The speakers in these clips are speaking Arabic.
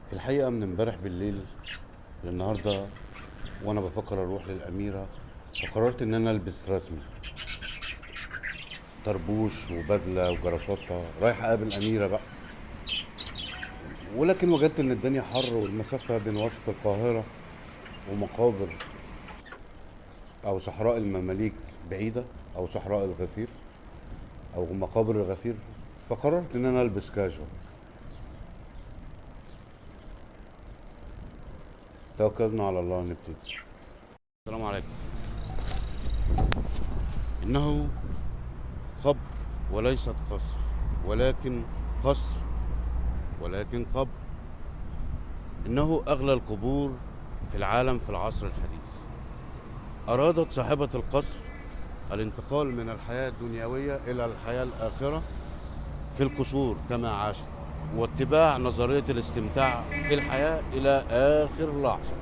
في الحقيقة من امبارح بالليل للنهاردة وانا بفكر اروح للأميرة، فقررت ان انا البس رسمي، طربوش وبدلة وجرافطة، رايح اقابل أميرة بقى. ولكن وجدت ان الدنيا حر والمسافة بين وسط القاهرة ومقابر او صحراء المماليك بعيدة، او صحراء الغفير او مقابر الغفير. فقررت ان انا البس كاجوال. توكلنا على الله نبتدي. السلام عليكم. انه قبر وليست قصر، ولكن قصر ولكن قبر. إنه أغلى القبور في العالم في العصر الحديث. أرادت صاحبة القصر الانتقال من الحياة الدنيوية إلى الحياة الآخرة في القصور كما عاشت، واتباع نظرية الاستمتاع في الحياة إلى آخر لحظة.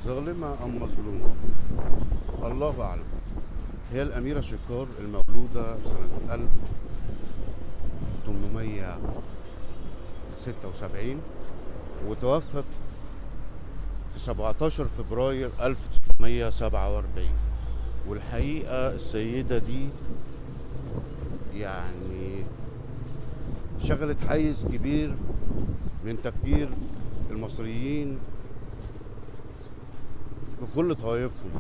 ظالمة أم مظلومة؟ الله أعلم. هي الأميرة شكار المولودة سنة 1876، وتوفت في 17 فبراير 1947. والحقيقة السيدة دي يعني شغلت حيز كبير من تفكير المصريين بكل طوائفهم.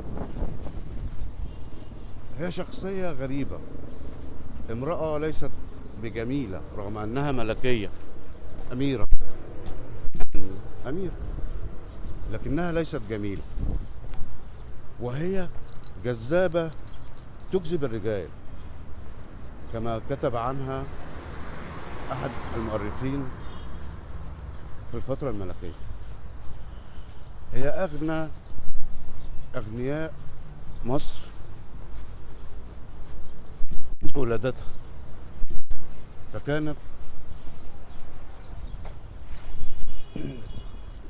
هي شخصية غريبة، امرأة ليست بجميلة رغم أنها ملكية، أميرة، أميرة، لكنها ليست جميلة. وهي جذابة، تجذب الرجال، كما كتب عنها أحد المؤرخين في الفترة الملكية. هي أغنى أغنياء مصر ولادتها، فكانت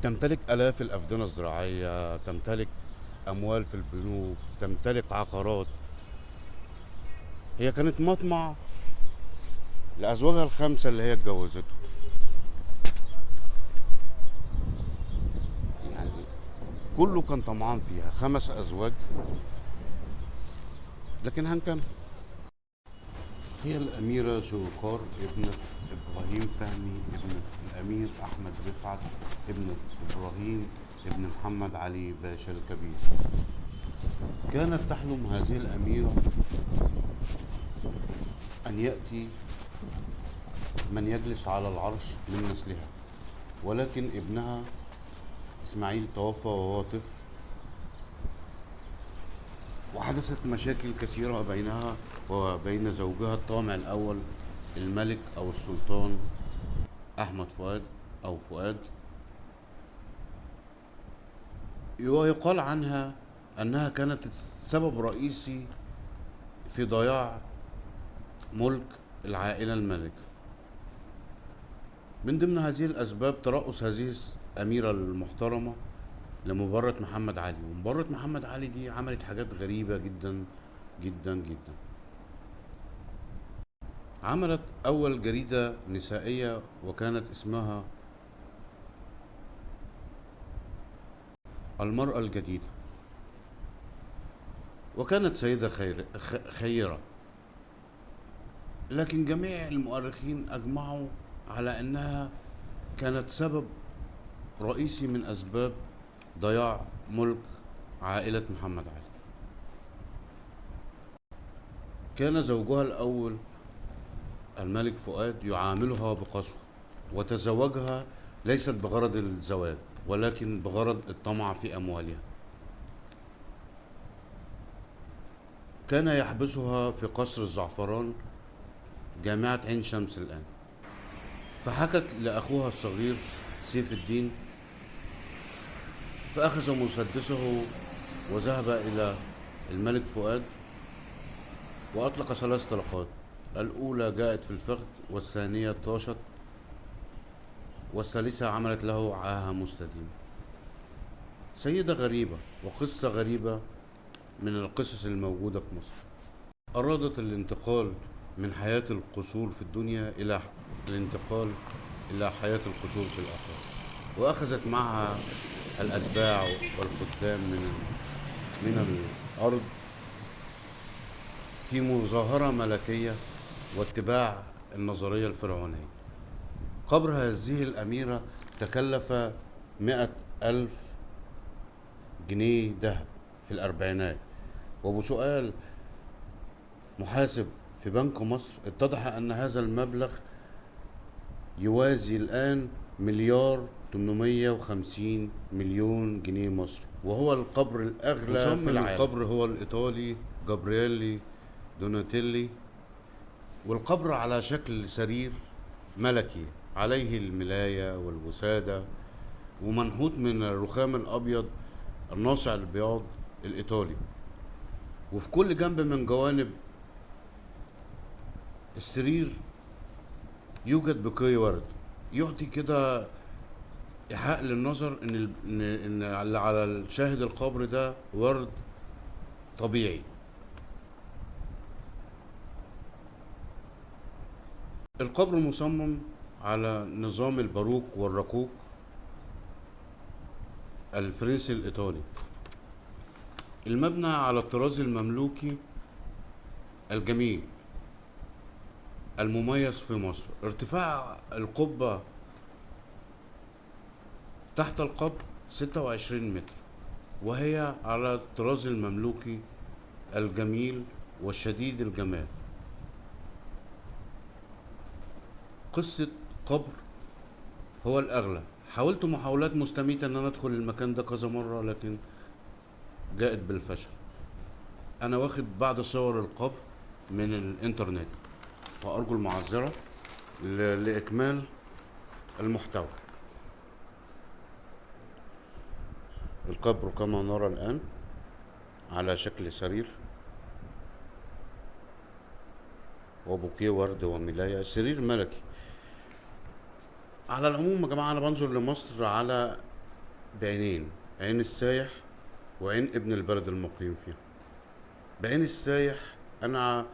تمتلك آلاف الأفدنة الزراعية، تمتلك أموال في البنوك، تمتلك عقارات. هي كانت مطمع لأزواجها الخمسة اللي هي اتجوزته. يعني كله كان طمعان فيها، 5 أزواج. لكن هنكمل. هي الأميرة شوقار ابنة إبراهيم فهمي، ابنة الأمير أحمد رفعت، ابنة إبراهيم ابن محمد علي باشا الكبير. كانت تحلم هذه الأميرة أن يأتي من يجلس على العرش من نسلها، ولكن ابنها إسماعيل توفى وهو طفل، وحدثت مشاكل كثيرة بينها وبين زوجها الطامع الأول الملك أو السلطان أحمد فؤاد أو فؤاد. ويقال عنها أنها كانت السبب الرئيسي في ضياع ملك العائلة المالكة. من ضمن هذه الأسباب ترأس هذه الأميرة المحترمة لمباراة محمد علي. ومباراة محمد علي دي عملت حاجات غريبة جدا جدا جدا. عملت أول جريدة نسائية وكانت اسمها المرأة الجديدة، وكانت سيدة خيرة. لكن جميع المؤرخين أجمعوا على أنها كانت سبب رئيسي من أسباب ضياع ملك عائلة محمد علي. كان زوجها الأول الملك فؤاد يعاملها بقسوة، وتزوجها ليست بغرض الزواج ولكن بغرض الطمع في أموالها. كان يحبسها في قصر الزعفران، جامعة عين شمس الآن. فحكت لأخوها الصغير سيف الدين، فأخذ مسدسه وذهب إلى الملك فؤاد وأطلق 3 طلقات. الأولى جاءت في الفخذ، والثانية طاشت، والثالثة عملت له عاهة مستديمة. سيدة غريبة وقصة غريبة من القصص الموجودة في مصر. أرادت الانتقال من حياة القصور في الدنيا إلى الانتقال إلى حياة القشور في الآخرة، وأخذت معها الأتباع والخدام من الأرض في مظاهرة ملكية واتباع النظرية الفرعونية. قبر هذه الأميرة تكلف 100,000 جنيه ذهب في الأربعينات، وبسؤال محاسب في بنك مصر اتضح أن هذا المبلغ يوازي الآن 1,850,000,000 جنيه مصري، وهو القبر الأغلى في مصمم العالم. القبر هو الإيطالي جابرييلي دوناتيلي، والقبر على شكل سرير ملكي عليه الملاية والوسادة، ومنحوت من الرخام الأبيض الناصع البياض الإيطالي. وفي كل جنب من جوانب السرير يوجد بوكيه ورد، يعطي كده إيحاء للنظر إن اللي على الشاهد القبر ده ورد طبيعي. القبر مصمم على نظام الباروك والركوك الفرنسي الإيطالي. المبنى على الطراز المملوكي الجميل المميز في مصر. ارتفاع القبة تحت القبر 26 متر، وهي على الطراز المملوكي الجميل والشديد الجمال. قصة قبر هو الأغلى. حاولت محاولات مستميتة أن أنا أدخل المكان ده كذا مرة، لكن جاءت بالفشل. أنا واخد بعض صور القبر من الإنترنت، فأرجو المعذرة لإكمال المحتوى. القبر كما نرى الآن على شكل سرير وبوكيه ورد وملاية، سرير ملكي. على العموم يا جماعة، أنا بنظر لمصر على بعينين: عين السايح وعين ابن البلد المقيم فيها. بعين السايح أنا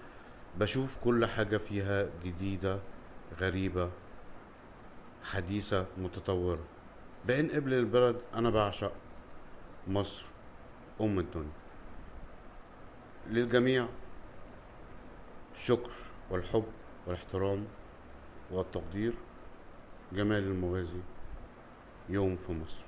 بشوف كل حاجة فيها جديدة، غريبة، حديثة، متطورة. بعين ابن البلد أنا بعشق مصر أم الدنيا. للجميع الشكر والحب والاحترام والتقدير. جمال المغازي، يوم في مصر.